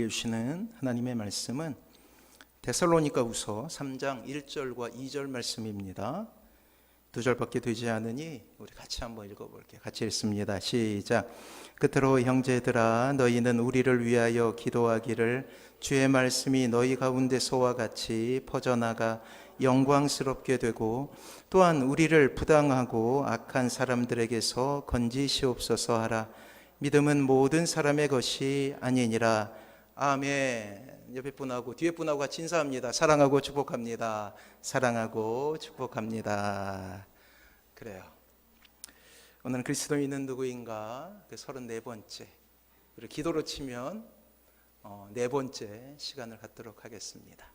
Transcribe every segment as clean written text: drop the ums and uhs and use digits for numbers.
들려주시는 하나님의 말씀은 데살로니가후서 3장 1절과 2절 말씀입니다. 2절밖에 되지 않으니 우리 같이 한번 읽어볼게요. 같이 읽습니다. 시작. 끝으로 형제들아, 너희는 우리를 위하여 기도하기를, 주의 말씀이 너희 가운데서와 같이 퍼져나가 영광스럽게 되고, 또한 우리를 부당하고 악한 사람들에게서 건지시옵소서 하라. 믿음은 모든 사람의 것이 아니니라. 아멘. 옆에 분하고 뒤에 분하고 같이 인사합니다. 사랑하고 축복합니다. 사랑하고 축복합니다. 그래요. 오늘은 그리스도인은 누구인가? 그 34번째, 그리고 기도로 치면 4번째 시간을 갖도록 하겠습니다.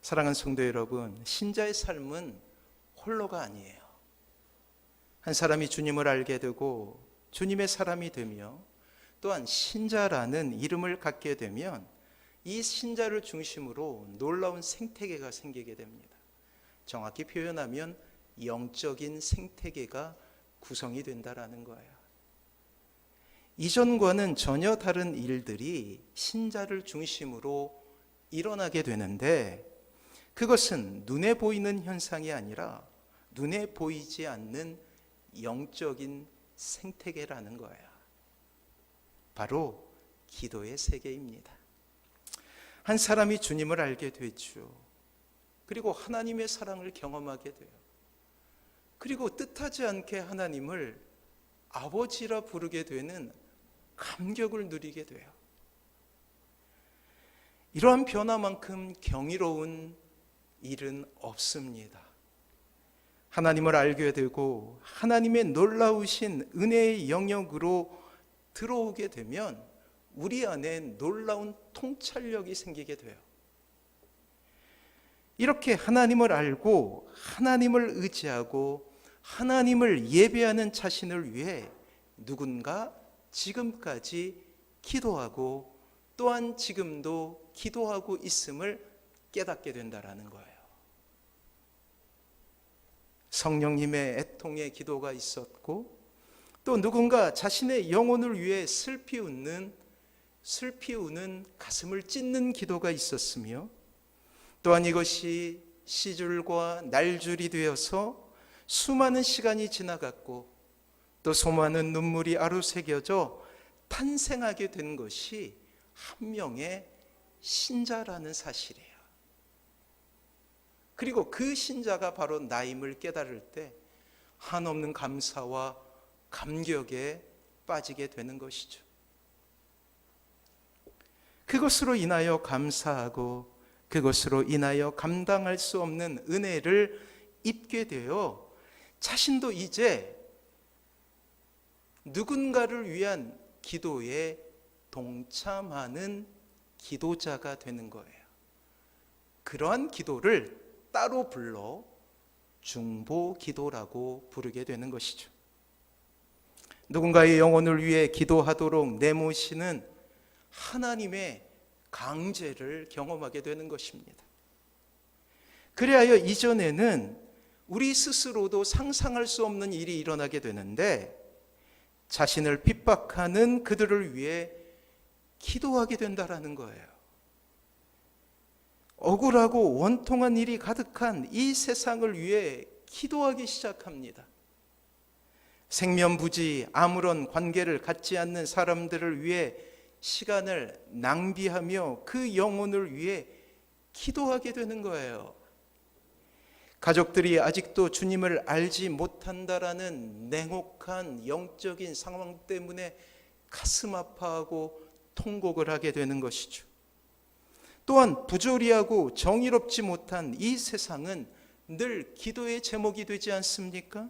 사랑하는 성도 여러분, 신자의 삶은 홀로가 아니에요. 한 사람이 주님을 알게 되고 주님의 사람이 되며, 또한 신자라는 이름을 갖게 되면 이 신자를 중심으로 놀라운 생태계가 생기게 됩니다. 정확히 표현하면 영적인 생태계가 구성이 된다라는 거예요. 이전과는 전혀 다른 일들이 신자를 중심으로 일어나게 되는데, 그것은 눈에 보이는 현상이 아니라 눈에 보이지 않는 영적인 생태계라는 거예요. 바로 기도의 세계입니다. 한 사람이 주님을 알게 되죠. 그리고 하나님의 사랑을 경험하게 돼요. 그리고 뜻하지 않게 하나님을 아버지라 부르게 되는 감격을 누리게 돼요. 이러한 변화만큼 경이로운 일은 없습니다. 하나님을 알게 되고 하나님의 놀라우신 은혜의 영역으로 들어오게 되면 우리 안에 놀라운 통찰력이 생기게 돼요. 이렇게 하나님을 알고 하나님을 의지하고 하나님을 예배하는 자신을 위해 누군가 지금까지 기도하고, 또한 지금도 기도하고 있음을 깨닫게 된다라는 거예요. 성령님의 애통의 기도가 있었고, 또 누군가 자신의 영혼을 위해 슬피 우는 가슴을 찢는 기도가 있었으며, 또한 이것이 시줄과 날줄이 되어서 수많은 시간이 지나갔고, 또 수많은 눈물이 아로새겨져 탄생하게 된 것이 한 명의 신자라는 사실이에요. 그리고 그 신자가 바로 나임을 깨달을 때 한없는 감사와 감격에 빠지게 되는 것이죠. 그것으로 인하여 감사하고 그것으로 인하여 감당할 수 없는 은혜를 입게 되어 자신도 이제 누군가를 위한 기도에 동참하는 기도자가 되는 거예요. 그러한 기도를 따로 불러 중보 기도라고 부르게 되는 것이죠. 누군가의 영혼을 위해 기도하도록 내모시는 하나님의 강제를 경험하게 되는 것입니다. 그리하여 이전에는 우리 스스로도 상상할 수 없는 일이 일어나게 되는데, 자신을 핍박하는 그들을 위해 기도하게 된다라는 거예요. 억울하고 원통한 일이 가득한 이 세상을 위해 기도하기 시작합니다. 생면부지 아무런 관계를 갖지 않는 사람들을 위해 시간을 낭비하며 그 영혼을 위해 기도하게 되는 거예요. 가족들이 아직도 주님을 알지 못한다라는 냉혹한 영적인 상황 때문에 가슴 아파하고 통곡을 하게 되는 것이죠. 또한 부조리하고 정의롭지 못한 이 세상은 늘 기도의 제목이 되지 않습니까?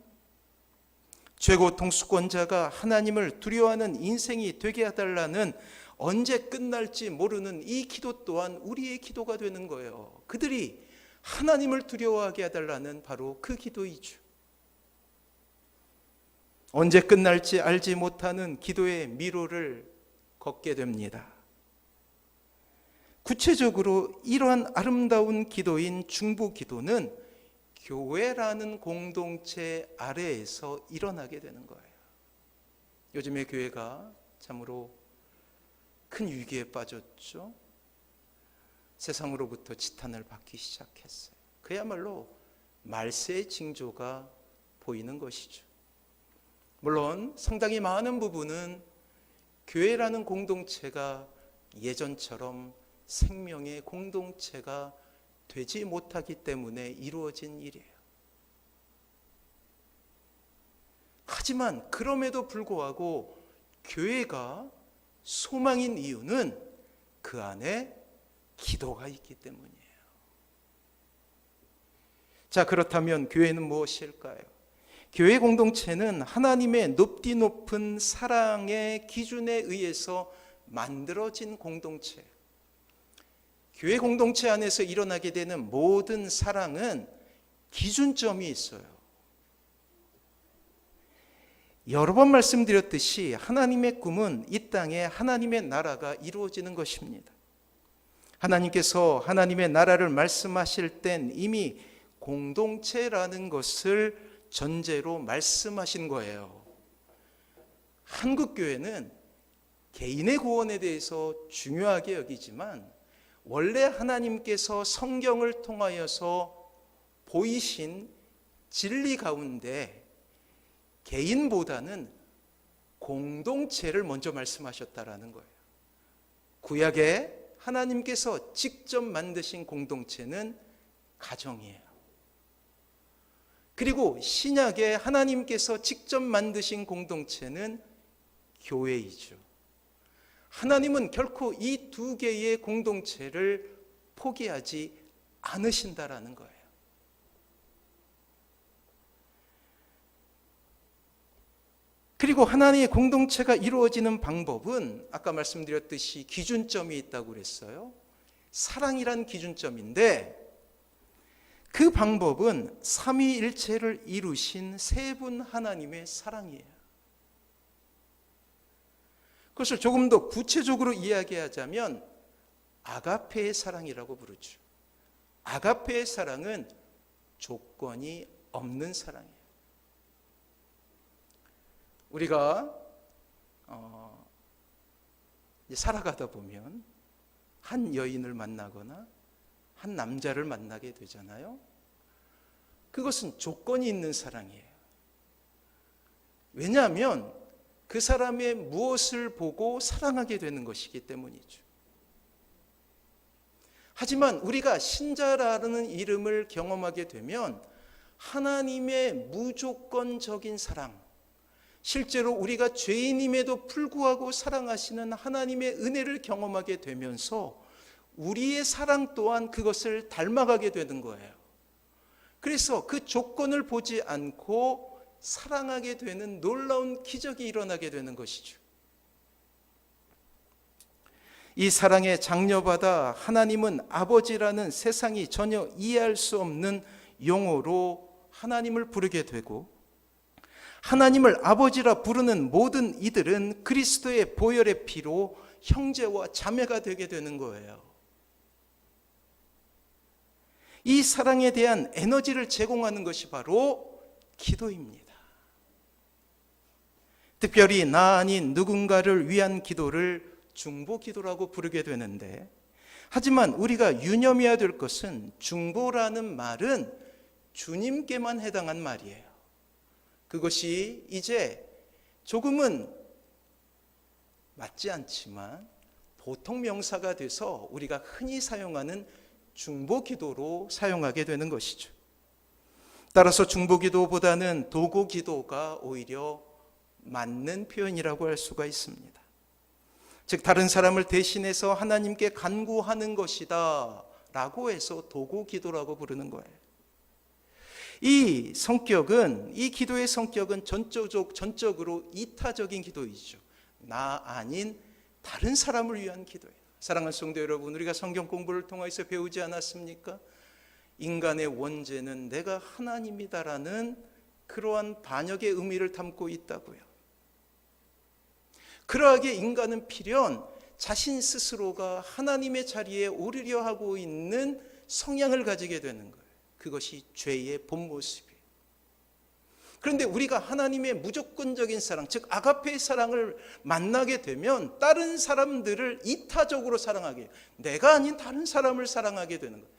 최고 통수권자가 하나님을 두려워하는 인생이 되게 해달라는, 언제 끝날지 모르는 이 기도 또한 우리의 기도가 되는 거예요. 그들이 하나님을 두려워하게 해달라는 바로 그 기도이죠. 언제 끝날지 알지 못하는 기도의 미로를 걷게 됩니다. 구체적으로 이러한 아름다운 기도인 중보 기도는 교회라는 공동체 아래에서 일어나게 되는 거예요. 요즘의 교회가 참으로 큰 위기에 빠졌죠. 세상으로부터 지탄을 받기 시작했어요. 그야말로 말세의 징조가 보이는 것이죠. 물론 상당히 많은 부분은 교회라는 공동체가 예전처럼 생명의 공동체가 되지 못하기 때문에 이루어진 일이에요. 하지만 그럼에도 불구하고 교회가 소망인 이유는 그 안에 기도가 있기 때문이에요. 자, 그렇다면 교회는 무엇일까요? 교회 공동체는 하나님의 높디 높은 사랑의 기준에 의해서 만들어진 공동체. 교회 공동체 안에서 일어나게 되는 모든 사랑은 기준점이 있어요. 여러 번 말씀드렸듯이 하나님의 꿈은 이 땅에 하나님의 나라가 이루어지는 것입니다. 하나님께서 하나님의 나라를 말씀하실 땐 이미 공동체라는 것을 전제로 말씀하신 거예요. 한국교회는 개인의 구원에 대해서 중요하게 여기지만 원래 하나님께서 성경을 통하여서 보이신 진리 가운데 개인보다는 공동체를 먼저 말씀하셨다라는 거예요. 구약에 하나님께서 직접 만드신 공동체는 가정이에요. 그리고 신약에 하나님께서 직접 만드신 공동체는 교회이죠. 하나님은 결코 이 두 개의 공동체를 포기하지 않으신다라는 거예요. 그리고 하나님의 공동체가 이루어지는 방법은 아까 말씀드렸듯이 기준점이 있다고 그랬어요. 사랑이란 기준점인데 그 방법은 삼위일체를 이루신 세 분 하나님의 사랑이에요. 그것을 조금 더 구체적으로 이야기하자면 아가페의 사랑이라고 부르죠. 아가페의 사랑은 조건이 없는 사랑이에요. 우리가 살아가다 보면 한 여인을 만나거나 한 남자를 만나게 되잖아요. 그것은 조건이 있는 사랑이에요. 왜냐하면 그 사람의 무엇을 보고 사랑하게 되는 것이기 때문이죠. 하지만 우리가 신자라는 이름을 경험하게 되면 하나님의 무조건적인 사랑, 실제로 우리가 죄인임에도 불구하고 사랑하시는 하나님의 은혜를 경험하게 되면서 우리의 사랑 또한 그것을 닮아가게 되는 거예요. 그래서 그 조건을 보지 않고 사랑하게 되는 놀라운 기적이 일어나게 되는 것이죠. 이 사랑에 장려받아 하나님은 아버지라는 세상이 전혀 이해할 수 없는 용어로 하나님을 부르게 되고, 하나님을 아버지라 부르는 모든 이들은 그리스도의 보혈의 피로 형제와 자매가 되게 되는 거예요. 이 사랑에 대한 에너지를 제공하는 것이 바로 기도입니다. 특별히 나 아닌 누군가를 위한 기도를 중보기도라고 부르게 되는데, 하지만 우리가 유념해야 될 것은 중보라는 말은 주님께만 해당한 말이에요. 그것이 이제 조금은 맞지 않지만 보통 명사가 돼서 우리가 흔히 사용하는 중보기도로 사용하게 되는 것이죠. 따라서 중보기도보다는 도고기도가 오히려 맞는 표현이라고 할 수가 있습니다. 즉 다른 사람을 대신해서 하나님께 간구하는 것이다 라고 해서 도고기도라고 부르는 거예요. 이 기도의 성격은 전적으로 이타적인 기도이죠. 나 아닌 다른 사람을 위한 기도예요. 사랑하는 성도 여러분, 우리가 성경 공부를 통해서 배우지 않았습니까? 인간의 원죄는 내가 하나님이다라는 그러한 반역의 의미를 담고 있다고요. 그러하게 인간은 필연 자신 스스로가 하나님의 자리에 오르려 하고 있는 성향을 가지게 되는 거예요. 그것이 죄의 본 모습이에요. 그런데 우리가 하나님의 무조건적인 사랑, 즉 아가페의 사랑을 만나게 되면 다른 사람들을 이타적으로 사랑하게, 내가 아닌 다른 사람을 사랑하게 되는 거예요.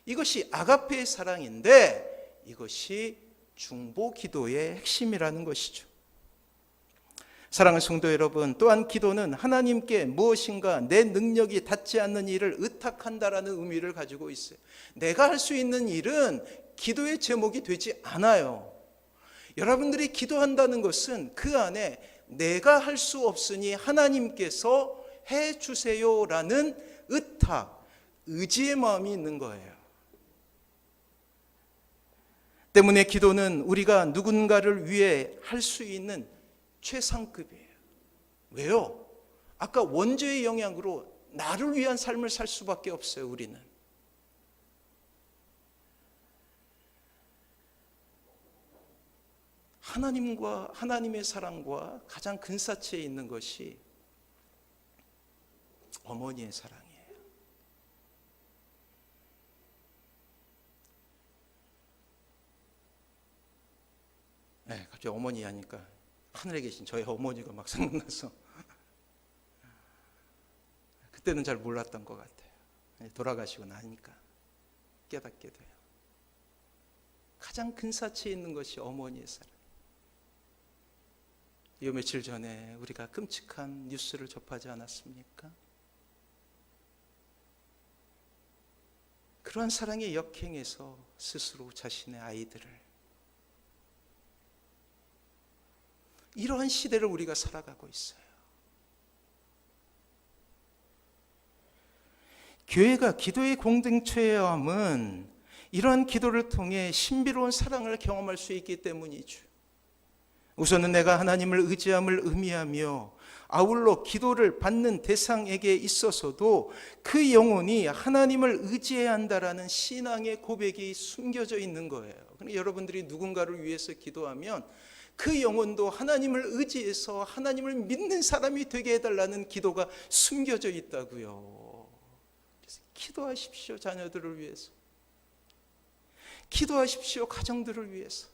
이것이 아가페의 사랑인데 이것이 중보 기도의 핵심이라는 것이죠. 사랑하는 성도 여러분, 또한 기도는 하나님께 무엇인가 내 능력이 닿지 않는 일을 의탁한다라는 의미를 가지고 있어요. 내가 할 수 있는 일은 기도의 제목이 되지 않아요. 여러분들이 기도한다는 것은 그 안에 내가 할 수 없으니 하나님께서 해 주세요라는 의탁, 의지의 마음이 있는 거예요. 때문에 기도는 우리가 누군가를 위해 할 수 있는 최상급이에요. 왜요? 아까 원죄의 영향으로 나를 위한 삶을 살 수밖에 없어요. 우리는 하나님과 하나님의 사랑과 가장 근사치에 있는 것이 어머니의 사랑이에요. 네, 갑자기 어머니 하니까 하늘에 계신 저희 어머니가 막 생각나서 그때는 잘 몰랐던 것 같아요. 돌아가시고 나니까 깨닫게 돼요. 가장 근사치에 있는 것이 어머니의 사랑. 이 며칠 전에 우리가 끔찍한 뉴스를 접하지 않았습니까? 그러한 사랑의 역행에서 스스로 자신의 아이들을, 이러한 시대를 우리가 살아가고 있어요. 교회가 기도의 공동체여야 함은 이러한 기도를 통해 신비로운 사랑을 경험할 수 있기 때문이죠. 우선은 내가 하나님을 의지함을 의미하며 아울러 기도를 받는 대상에게 있어서도 그 영혼이 하나님을 의지해야 한다라는 신앙의 고백이 숨겨져 있는 거예요. 그러니까 여러분들이 누군가를 위해서 기도하면 그 영혼도 하나님을 의지해서 하나님을 믿는 사람이 되게 해달라는 기도가 숨겨져 있다고요. 그래서 기도하십시오. 자녀들을 위해서. 기도하십시오. 가정들을 위해서.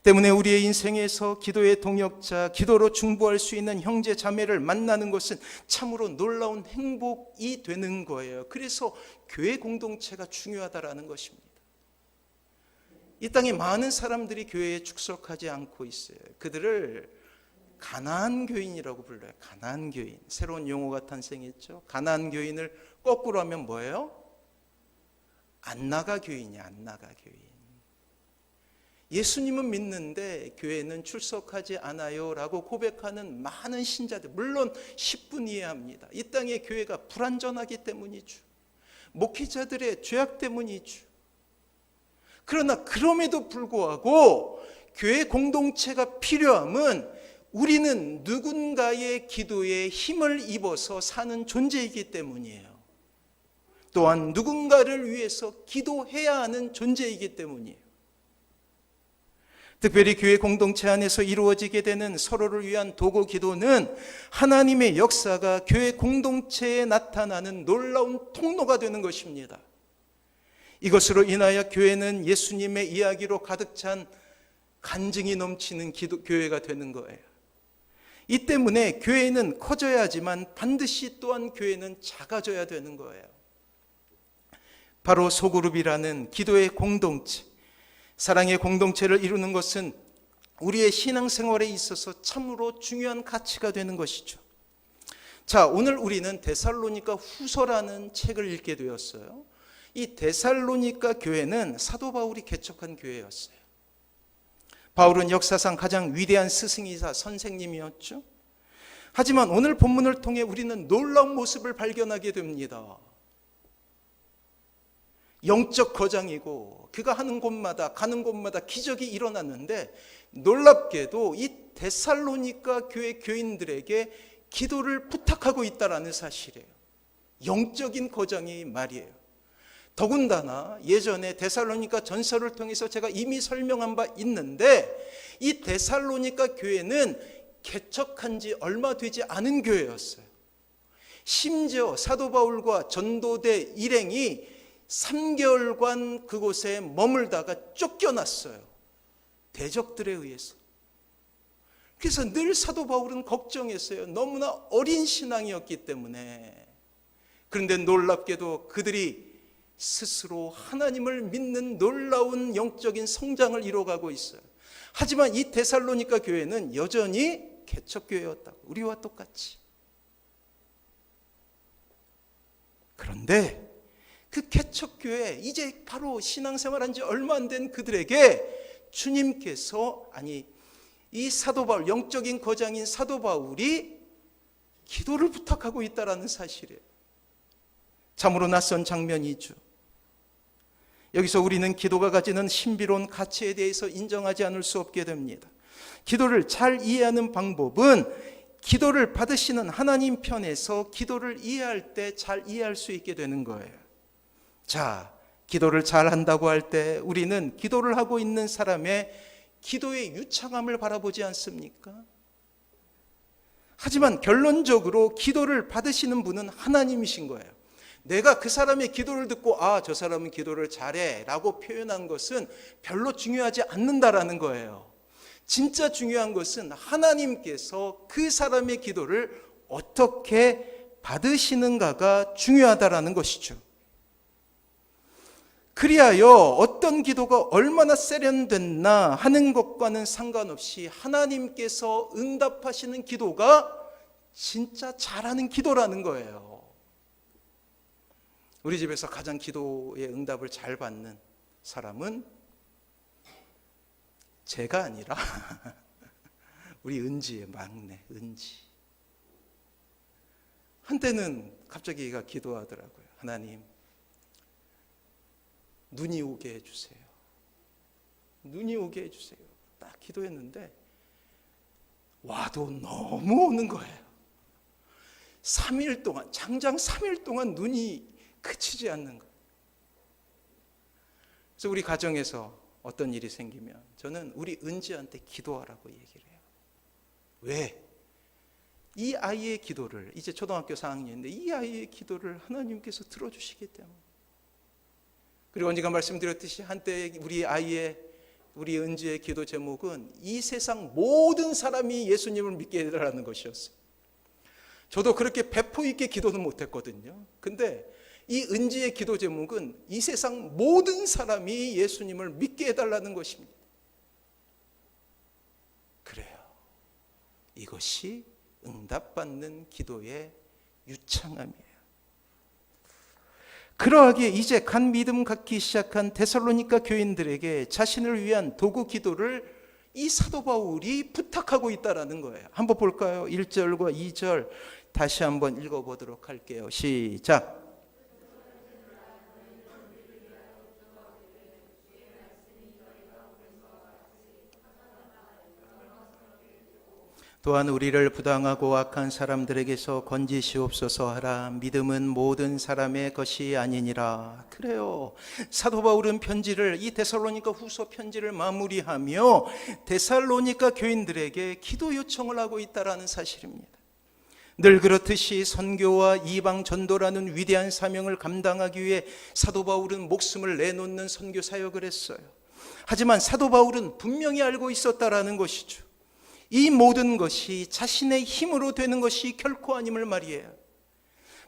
때문에 우리의 인생에서 기도의 동역자, 기도로 중보할 수 있는 형제 자매를 만나는 것은 참으로 놀라운 행복이 되는 거예요. 그래서 교회 공동체가 중요하다라는 것입니다. 이 땅에 많은 사람들이 교회에 축석하지 않고 있어요. 그들을 가나안 교인이라고 불러요. 가나안 교인. 새로운 용어가 탄생했죠. 가나안 교인을 거꾸로 하면 뭐예요? 안나가 교인이야. 안나가 교인. 예수님은 믿는데 교회는 출석하지 않아요 라고 고백하는 많은 신자들, 물론 10분 이해합니다. 이 땅의 교회가 불완전하기 때문이죠. 목회자들의 죄악 때문이죠. 그러나 그럼에도 불구하고 교회 공동체가 필요함은 우리는 누군가의 기도에 힘을 입어서 사는 존재이기 때문이에요. 또한 누군가를 위해서 기도해야 하는 존재이기 때문이에요. 특별히 교회 공동체 안에서 이루어지게 되는 서로를 위한 도구 기도는 하나님의 역사가 교회 공동체에 나타나는 놀라운 통로가 되는 것입니다. 이것으로 인하여 교회는 예수님의 이야기로 가득 찬 간증이 넘치는 교회가 되는 거예요. 이 때문에 교회는 커져야 하지만 반드시 또한 교회는 작아져야 되는 거예요. 바로 소그룹이라는 기도의 공동체, 사랑의 공동체를 이루는 것은 우리의 신앙생활에 있어서 참으로 중요한 가치가 되는 것이죠. 자, 오늘 우리는 데살로니가 후서라는 책을 읽게 되었어요. 이 데살로니가 교회는 사도 바울이 개척한 교회였어요. 바울은 역사상 가장 위대한 스승이자 선생님이었죠. 하지만 오늘 본문을 통해 우리는 놀라운 모습을 발견하게 됩니다. 영적 거장이고 그가 하는 곳마다 가는 곳마다 기적이 일어났는데 놀랍게도 이 데살로니가 교회 교인들에게 기도를 부탁하고 있다는 사실이에요. 영적인 거장이 말이에요. 더군다나 예전에 데살로니가 전설을 통해서 제가 이미 설명한 바 있는데 이 데살로니가 교회는 개척한 지 얼마 되지 않은 교회였어요. 심지어 사도 바울과 전도대 일행이 3개월간 그곳에 머물다가 쫓겨났어요. 대적들에 의해서. 그래서 늘 사도 바울은 걱정했어요. 너무나 어린 신앙이었기 때문에. 그런데 놀랍게도 그들이 스스로 하나님을 믿는 놀라운 영적인 성장을 이뤄가고 있어요. 하지만 이 데살로니가 교회는 여전히 개척교회였다고, 우리와 똑같이. 그런데 그 개척교회, 이제 바로 신앙생활한 지 얼마 안 된 그들에게 주님께서, 이 사도 바울, 영적인 거장인 사도 바울이 기도를 부탁하고 있다는 사실이에요. 참으로 낯선 장면이죠. 여기서 우리는 기도가 가지는 신비로운 가치에 대해서 인정하지 않을 수 없게 됩니다. 기도를 잘 이해하는 방법은 기도를 받으시는 하나님 편에서 기도를 이해할 때 잘 이해할 수 있게 되는 거예요. 자, 기도를 잘 한다고 할 때 우리는 기도를 하고 있는 사람의 기도의 유창함을 바라보지 않습니까? 하지만 결론적으로 기도를 받으시는 분은 하나님이신 거예요. 내가 그 사람의 기도를 듣고 저 사람은 기도를 잘해 라고 표현한 것은 별로 중요하지 않는다라는 거예요. 진짜 중요한 것은 하나님께서 그 사람의 기도를 어떻게 받으시는가가 중요하다라는 것이죠. 그리하여 어떤 기도가 얼마나 세련됐나 하는 것과는 상관없이 하나님께서 응답하시는 기도가 진짜 잘하는 기도라는 거예요. 우리 집에서 가장 기도의 응답을 잘 받는 사람은 제가 아니라 우리 은지의 막내 은지. 한때는 갑자기 얘가 기도하더라고요. 하나님, 눈이 오게 해주세요. 눈이 오게 해주세요. 딱 기도했는데 와도 너무 오는 거예요. 3일 동안, 장장 3일 동안 눈이 그치지 않는 거예요. 그래서 우리 가정에서 어떤 일이 생기면 저는 우리 은지한테 기도하라고 얘기를 해요. 왜? 이 아이의 기도를, 이제 초등학교 4학년인데 이 아이의 기도를 하나님께서 들어주시기 때문에. 그리고 언젠가 말씀드렸듯이 한때 우리 은지의 기도 제목은 이 세상 모든 사람이 예수님을 믿게 해달라는 것이었어요. 저도 그렇게 배포 있게 기도는 못했거든요. 근데 이 은지의 기도 제목은 이 세상 모든 사람이 예수님을 믿게 해달라는 것입니다. 그래요. 이것이 응답받는 기도의 유창함이에요. 그러하기에 이제 간 믿음 갖기 시작한 데살로니가 교인들에게 자신을 위한 도구 기도를 이 사도 바울이 부탁하고 있다는 거예요. 한번 볼까요? 1절과 2절 다시 한번 읽어보도록 할게요. 시작. 또한 우리를 부당하고 악한 사람들에게서 건지시옵소서 하라. 믿음은 모든 사람의 것이 아니니라. 그래요. 사도 바울은 편지를, 이 데살로니가 후서 편지를 마무리하며 데살로니가 교인들에게 기도 요청을 하고 있다는 사실입니다. 늘 그렇듯이 선교와 이방 전도라는 위대한 사명을 감당하기 위해 사도 바울은 목숨을 내놓는 선교 사역을 했어요. 하지만 사도 바울은 분명히 알고 있었다라는 것이죠. 이 모든 것이 자신의 힘으로 되는 것이 결코 아님을 말이에요.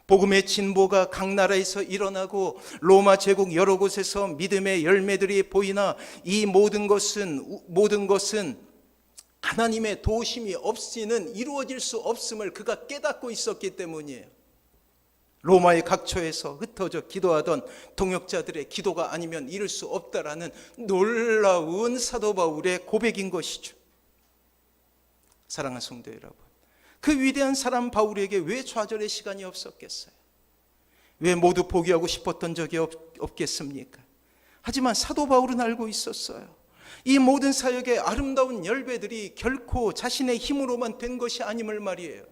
복음의 진보가 각 나라에서 일어나고 로마 제국 여러 곳에서 믿음의 열매들이 보이나 이 모든 것은 하나님의 도우심이 없이는 이루어질 수 없음을 그가 깨닫고 있었기 때문이에요. 로마의 각처에서 흩어져 기도하던 동역자들의 기도가 아니면 이룰 수 없다라는 놀라운 사도 바울의 고백인 것이죠. 사랑하는 성도 여러분, 그 위대한 사람 바울에게 왜 좌절의 시간이 없었겠어요? 왜 모두 포기하고 싶었던 적이 없겠습니까? 하지만 사도 바울은 알고 있었어요. 이 모든 사역의 아름다운 열매들이 결코 자신의 힘으로만 된 것이 아님을 말이에요.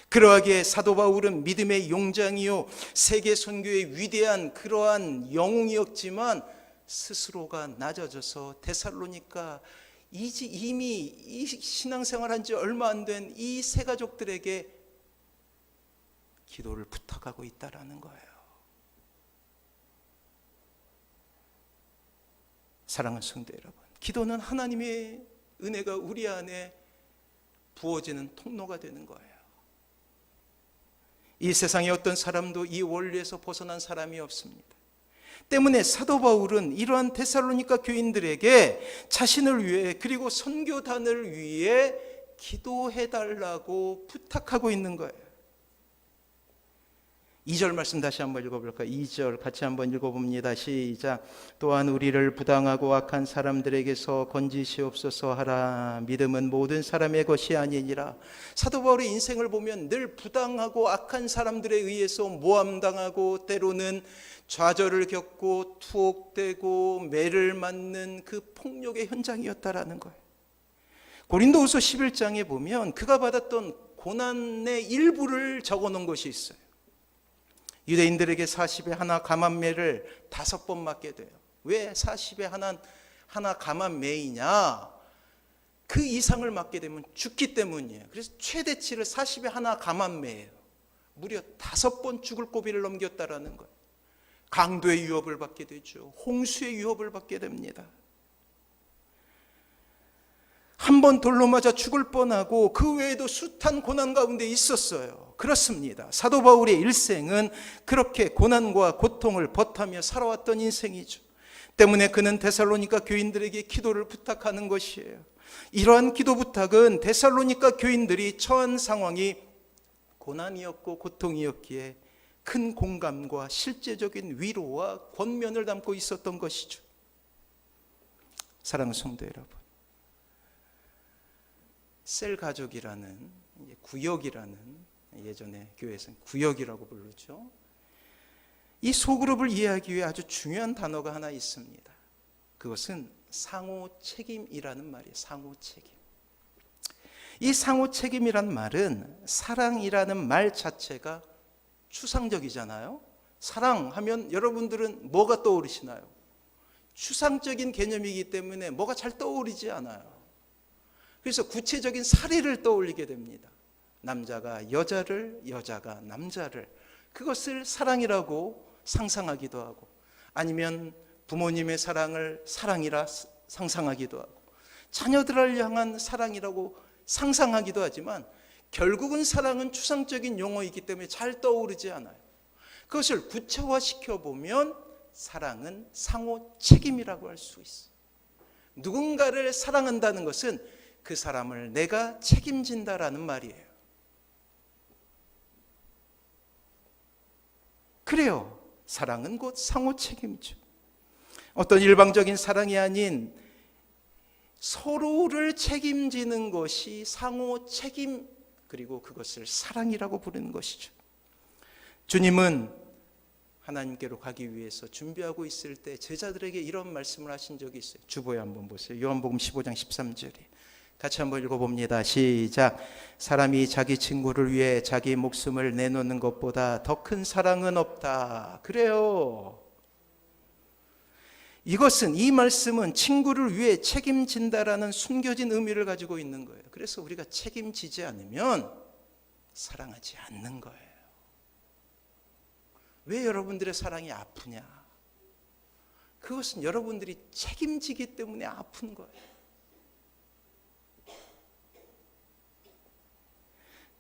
그러하기에 사도 바울은 믿음의 용장이요 세계 선교의 위대한 그러한 영웅이었지만 스스로가 낮아져서 데살로니가 이미 이 신앙생활한 지 얼마 안 된 이 세 가족들에게 기도를 부탁하고 있다라는 거예요. 사랑하는 성도 여러분, 기도는 하나님의 은혜가 우리 안에 부어지는 통로가 되는 거예요. 이 세상에 어떤 사람도 이 원리에서 벗어난 사람이 없습니다. 때문에 사도 바울은 이러한 데살로니가 교인들에게 자신을 위해 그리고 선교단을 위해 기도해달라고 부탁하고 있는 거예요. 2절 말씀 다시 한번 읽어볼까요? 2절 같이 한번 읽어봅니다. 시작. 또한 우리를 부당하고 악한 사람들에게서 건지시옵소서 하라. 믿음은 모든 사람의 것이 아니니라. 사도 바울의 인생을 보면 늘 부당하고 악한 사람들에 의해서 모함당하고 때로는 좌절을 겪고 투옥되고 매를 맞는 그 폭력의 현장이었다라는 거예요. 고린도후서 11장에 보면 그가 받았던 고난의 일부를 적어놓은 것이 있어요. 유대인들에게 40에 하나 감한매를 5번 맞게 돼요. 왜 40에 하나 감한매이냐? 그 이상을 맞게 되면 죽기 때문이에요. 그래서 최대치를 40에 하나 감한매예요. 무려 5번 죽을 고비를 넘겼다라는 거예요. 강도의 위협을 받게 되죠. 홍수의 위협을 받게 됩니다. 한 번 돌로 맞아 죽을 뻔하고 그 외에도 숱한 고난 가운데 있었어요. 그렇습니다. 사도 바울의 일생은 그렇게 고난과 고통을 버타며 살아왔던 인생이죠. 때문에 그는 데살로니가 교인들에게 기도를 부탁하는 것이에요. 이러한 기도 부탁은 데살로니가 교인들이 처한 상황이 고난이었고 고통이었기에 큰 공감과 실제적인 위로와 권면을 담고 있었던 것이죠. 사랑하는 성도 여러분, 셀 가족이라는 구역이라는, 예전에 교회에서는 구역이라고 부르죠. 이 소그룹을 이해하기 위해 아주 중요한 단어가 하나 있습니다. 그것은 상호 책임이라는 말이에요. 상호 책임. 이 상호 책임이란 말은 사랑이라는 말 자체가 추상적이잖아요. 사랑하면 여러분들은 뭐가 떠오르시나요? 추상적인 개념이기 때문에 뭐가 잘 떠오르지 않아요. 그래서 구체적인 사례를 떠올리게 됩니다. 남자가 여자를, 여자가 남자를, 그것을 사랑이라고 상상하기도 하고, 아니면 부모님의 사랑을 사랑이라 상상하기도 하고, 자녀들을 향한 사랑이라고 상상하기도 하지만 결국은 사랑은 추상적인 용어이기 때문에 잘 떠오르지 않아요. 그것을 구체화시켜 보면 사랑은 상호 책임이라고 할 수 있어요. 누군가를 사랑한다는 것은 그 사람을 내가 책임진다라는 말이에요. 그래요. 사랑은 곧 상호 책임이죠. 어떤 일방적인 사랑이 아닌 서로를 책임지는 것이 상호 책임, 그리고 그것을 사랑이라고 부르는 것이죠. 주님은 하나님께로 가기 위해서 준비하고 있을 때 제자들에게 이런 말씀을 하신 적이 있어요. 주보에 한번 보세요. 요한복음 15장 13절에 같이 한번 읽어봅니다. 시작. 사람이 자기 친구를 위해 자기 목숨을 내놓는 것보다 더 큰 사랑은 없다. 그래요. 이것은, 이 말씀은 친구를 위해 책임진다라는 숨겨진 의미를 가지고 있는 거예요. 그래서 우리가 책임지지 않으면 사랑하지 않는 거예요. 왜 여러분들의 사랑이 아프냐? 그것은 여러분들이 책임지기 때문에 아픈 거예요.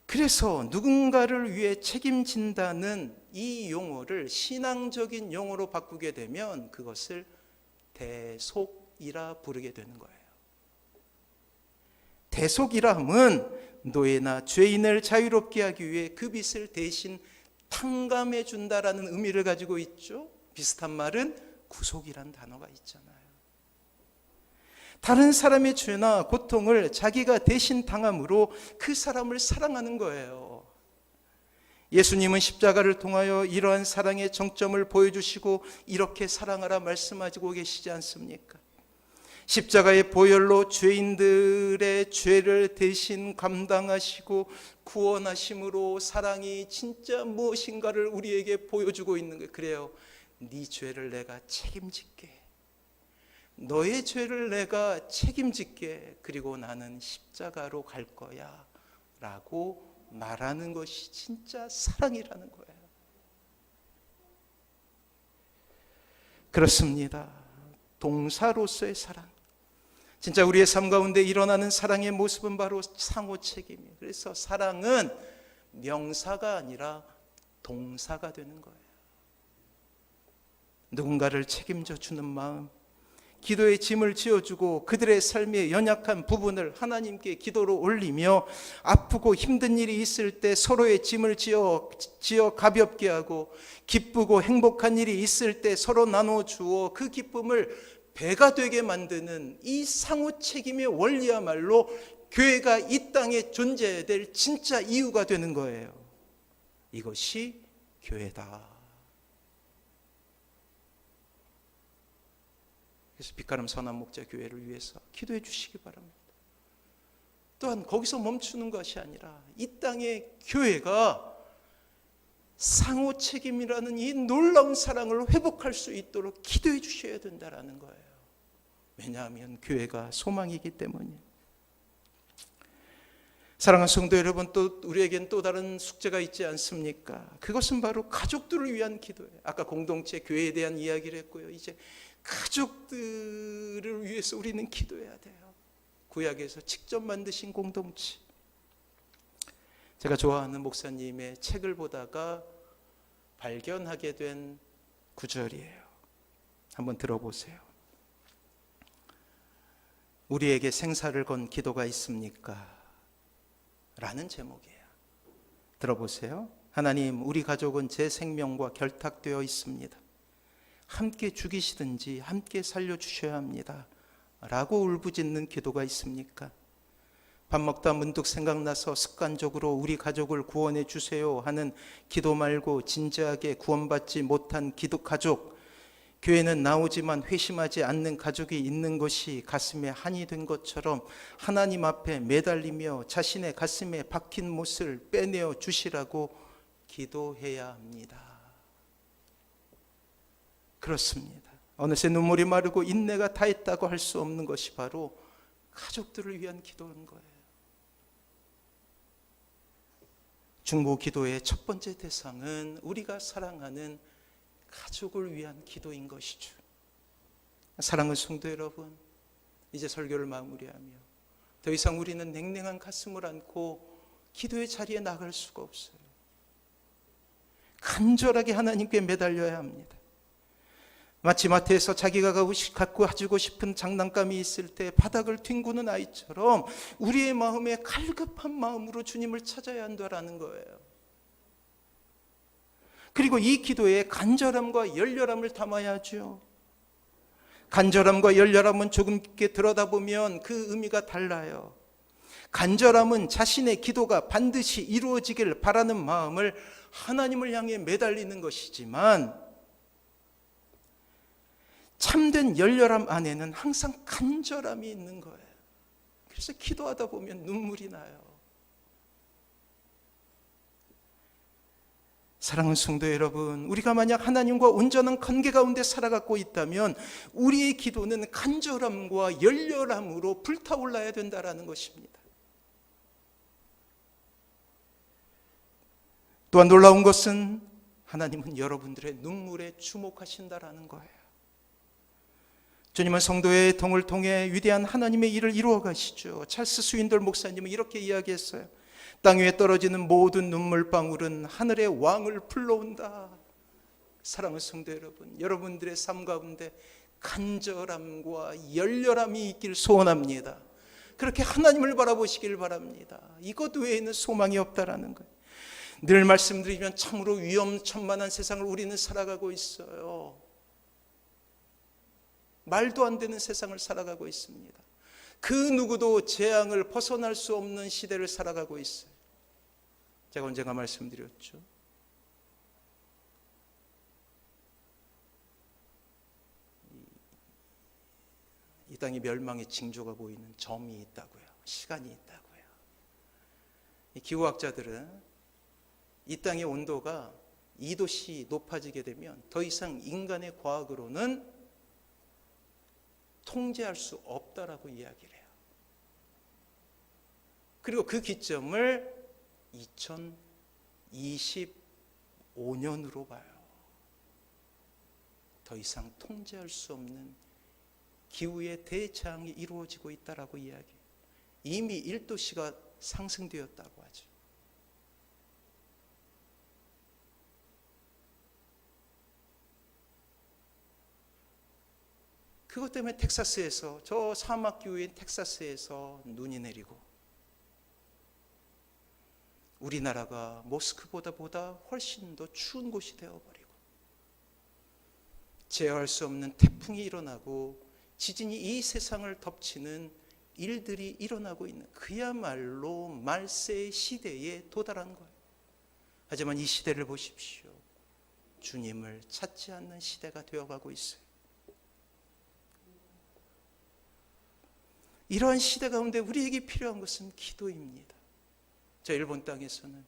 그래서 누군가를 위해 책임진다는 이 용어를 신앙적인 용어로 바꾸게 되면 그것을 대속이라 부르게 되는 거예요. 대속이라 함은 노예나 죄인을 자유롭게 하기 위해 그 빚을 대신 탕감해 준다라는 의미를 가지고 있죠. 비슷한 말은 구속이란 단어가 있잖아요. 다른 사람의 죄나 고통을 자기가 대신 당함으로 그 사람을 사랑하는 거예요. 예수님은 십자가를 통하여 이러한 사랑의 정점을 보여주시고 이렇게 사랑하라 말씀하시고 계시지 않습니까? 십자가의 보혈로 죄인들의 죄를 대신 감당하시고 구원하심으로 사랑이 진짜 무엇인가를 우리에게 보여주고 있는 거예요. 그래요. 네 죄를 내가 책임질게. 너의 죄를 내가 책임질게. 그리고 나는 십자가로 갈 거야 라고 말하는 것이 진짜 사랑이라는 거예요. 그렇습니다. 동사로서의 사랑. 진짜 우리의 삶 가운데 일어나는 사랑의 모습은 바로 상호 책임이에요. 그래서 사랑은 명사가 아니라 동사가 되는 거예요. 누군가를 책임져 주는 마음, 기도의 짐을 지어주고 그들의 삶의 연약한 부분을 하나님께 기도로 올리며 아프고 힘든 일이 있을 때 서로의 짐을 지어 가볍게 하고 기쁘고 행복한 일이 있을 때 서로 나눠주어 그 기쁨을 배가 되게 만드는 이 상호 책임의 원리야말로 교회가 이 땅에 존재해야 될 진짜 이유가 되는 거예요. 이것이 교회다. 그래서 빛가람 선한 목자 교회를 위해서 기도해 주시기 바랍니다. 또한 거기서 멈추는 것이 아니라 이 땅의 교회가 상호 책임이라는 이 놀라운 사랑을 회복할 수 있도록 기도해 주셔야 된다는 거예요. 왜냐하면 교회가 소망이기 때문이에요. 사랑하는 성도 여러분, 또 우리에겐 또 다른 숙제가 있지 않습니까? 그것은 바로 가족들을 위한 기도예요. 아까 공동체 교회에 대한 이야기를 했고요. 이제 가족들을 위해서 우리는 기도해야 돼요. 구약에서 직접 만드신 공동체. 제가 좋아하는 목사님의 책을 보다가 발견하게 된 구절이에요. 한번 들어보세요. 우리에게 생사를 건 기도가 있습니까? 라는 제목이에요. 들어보세요. 하나님, 우리 가족은 제 생명과 결탁되어 있습니다. 함께 죽이시든지 함께 살려주셔야 합니다. 라고 울부짖는 기도가 있습니까? 밥 먹다 문득 생각나서 습관적으로 우리 가족을 구원해 주세요 하는 기도 말고 진지하게 구원받지 못한 가족, 교회는 나오지만 회심하지 않는 가족이 있는 것이 가슴에 한이 된 것처럼 하나님 앞에 매달리며 자신의 가슴에 박힌 못을 빼내어 주시라고 기도해야 합니다. 그렇습니다. 어느새 눈물이 마르고 인내가 다했다고 할 수 없는 것이 바로 가족들을 위한 기도인 거예요. 중보 기도의 첫 번째 대상은 우리가 사랑하는 가족을 위한 기도인 것이죠. 사랑하는 성도 여러분, 이제 설교를 마무리하며 더 이상 우리는 냉랭한 가슴을 안고 기도의 자리에 나갈 수가 없어요. 간절하게 하나님께 매달려야 합니다. 마치 마트에서 자기가 갖고 가지고 싶은 장난감이 있을 때 바닥을 뒹구는 아이처럼 우리의 마음에 갈급한 마음으로 주님을 찾아야 한다라는 거예요. 그리고 이 기도에 간절함과 열렬함을 담아야죠. 간절함과 열렬함은 조금 깊게 들여다보면 그 의미가 달라요. 간절함은 자신의 기도가 반드시 이루어지길 바라는 마음을 하나님을 향해 매달리는 것이지만, 참된 열렬함 안에는 항상 간절함이 있는 거예요. 그래서 기도하다 보면 눈물이 나요. 사랑하는 성도 여러분, 우리가 만약 하나님과 온전한 관계 가운데 살아가고 있다면 우리의 기도는 간절함과 열렬함으로 불타올라야 된다는 것입니다. 또한 놀라운 것은 하나님은 여러분들의 눈물에 주목하신다는 거예요. 주님은 성도의 통을 통해 위대한 하나님의 일을 이루어 가시죠. 찰스 스윈돌 목사님은 이렇게 이야기했어요. 땅 위에 떨어지는 모든 눈물방울은 하늘의 왕을 불러온다. 사랑하는 성도 여러분, 여러분들의 삶 가운데 간절함과 열렬함이 있길 소원합니다. 그렇게 하나님을 바라보시길 바랍니다. 이것 외에는 소망이 없다라는 거예요. 늘 말씀드리면 참으로 위험천만한 세상을 우리는 살아가고 있어요. 말도 안 되는 세상을 살아가고 있습니다. 그 누구도 재앙을 벗어날 수 없는 시대를 살아가고 있어요. 제가 언젠가 말씀드렸죠. 이 땅이 멸망의 징조가 보이는 점이 있다고요. 시간이 있다고요. 이 기후학자들은 이 땅의 온도가 2도씨 높아지게 되면 더 이상 인간의 과학으로는 통제할 수 없다라고 이야기를 해요. 그리고 그 기점을 2025년으로 봐요. 더 이상 통제할 수 없는 기후의 대재앙이 이루어지고 있다라고 이야기해요. 이미 1도씨가 상승되었다고 하죠. 그것 때문에 텍사스에서, 저 사막기후인 텍사스에서 눈이 내리고, 우리나라가 모스크보다 훨씬 더 추운 곳이 되어버리고, 제어할 수 없는 태풍이 일어나고 지진이 이 세상을 덮치는 일들이 일어나고 있는, 그야말로 말세의 시대에 도달한 거예요. 하지만 이 시대를 보십시오. 주님을 찾지 않는 시대가 되어가고 있어요. 이러한 시대 가운데 우리에게 필요한 것은 기도입니다. 저 일본 땅에서는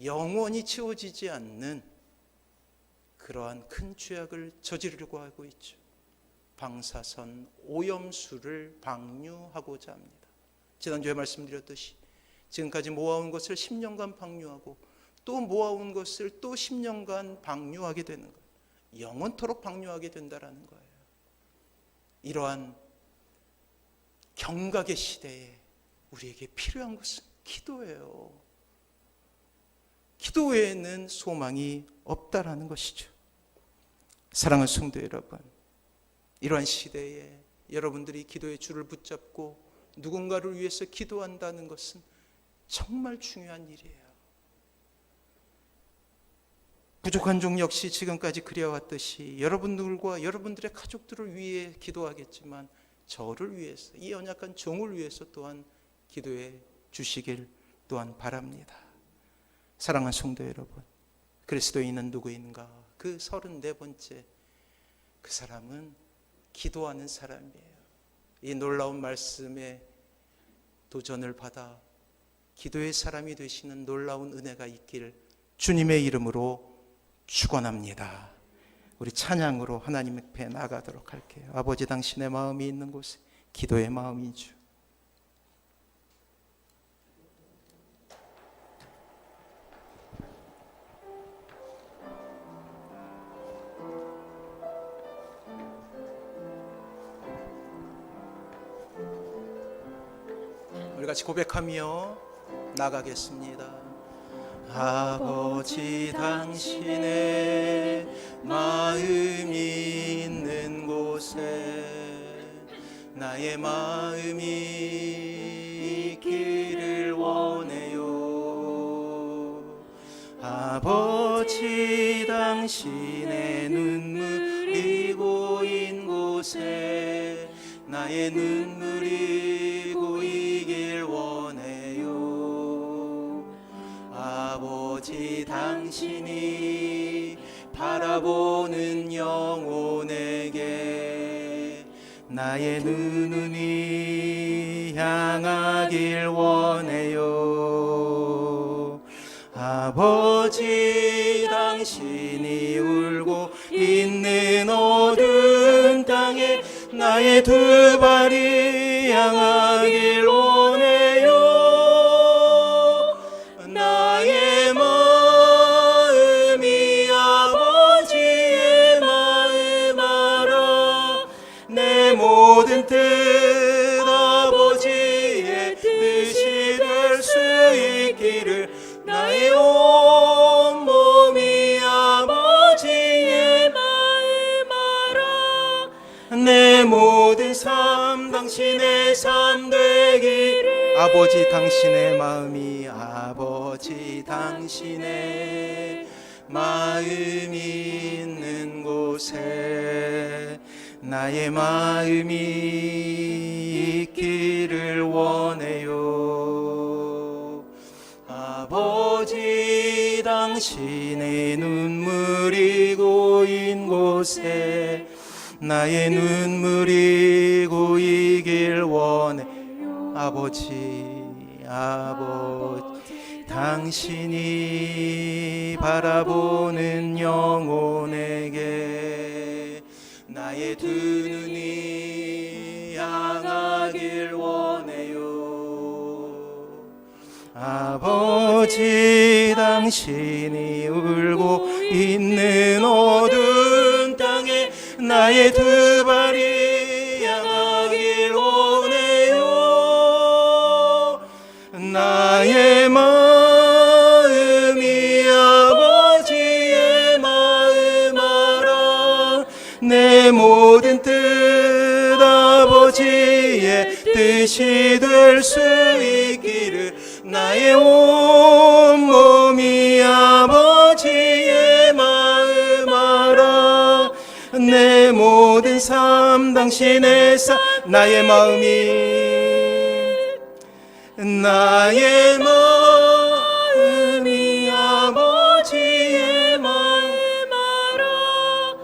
영원히 지워지지 않는 그러한 큰 죄악을 저지르려고 하고 있죠. 방사선 오염수를 방류하고자 합니다. 지난주에 말씀드렸듯이 지금까지 모아온 것을 10년간 방류하고 또 모아온 것을 또 10년간 방류하게 되는 거예요. 영원토록 방류하게 된다라는 거예요. 이러한 경각의 시대에 우리에게 필요한 것은 기도예요. 기도 외에는 소망이 없다라는 것이죠. 사랑하는 성도 여러분, 이러한 시대에 여러분들이 기도의 줄을 붙잡고 누군가를 위해서 기도한다는 것은 정말 중요한 일이에요. 부족한 종 역시 지금까지 그려왔듯이 여러분들과 여러분들의 가족들을 위해 기도하겠지만 저를 위해서, 이 연약한 종을 위해서 또한 기도해 주시길 또한 바랍니다. 사랑하는 성도 여러분, 그리스도인은 누구인가? 그 34번째 그 사람은 기도하는 사람이에요. 이 놀라운 말씀에 도전을 받아 기도의 사람이 되시는 놀라운 은혜가 있길 주님의 이름으로 축원합니다. 우리 찬양으로 하나님 앞에 나가도록 할게요. 아버지, 당신의 마음이 있는 곳에 기도의 마음이죠. 우리 같이 고백하며 나가겠습니다. 아버지, 당신의 마음이 있는 곳에 나의 마음이 있기를 원해요. 아버지, 당신의 눈물이 고인 곳에 나의 눈물이 고이길 원해요. 아버지, 당신이 바라보는 영혼에게 나의 눈이 향하길 원해요. 아버지, 당신이 울고 있는 어두운 땅에 나의 두 발이 향하길 원해요. 나의 마음이 아버지의 마음 알아. 내 모든 뜻 아버지의 뜻이 될 수 있기를 나의 온 몸이 아버지의 마음 알아. 내 모든 삶 당신의 삶 되기를. 아버지, 당신의 마음이, 아버지, 당신의 마음이 있는 곳에 나의 마음이 있기를 원해요. 아버지, 당신의 눈물이 고인 곳에 나의 눈물이 고이길 원해. 아버지, 당신이 바라보는 영혼에게 나의 두 눈이 향하길 원해요. 아버지, 당신이 울고 있는 어두운 땅에 나의 두 발이 나의 온몸이 아버지의 마음 알아. 내 모든 삶 당신의 삶. 나의 마음이 아버지의 마음 알아.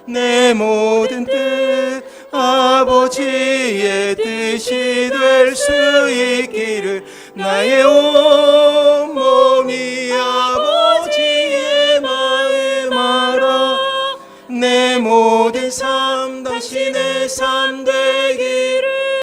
내 모든 뜻 아버지의 뜻이 될 수 있기를. 나의 온몸이 아버지의 마음 알아. 내 모든 삶 당신의 삶 될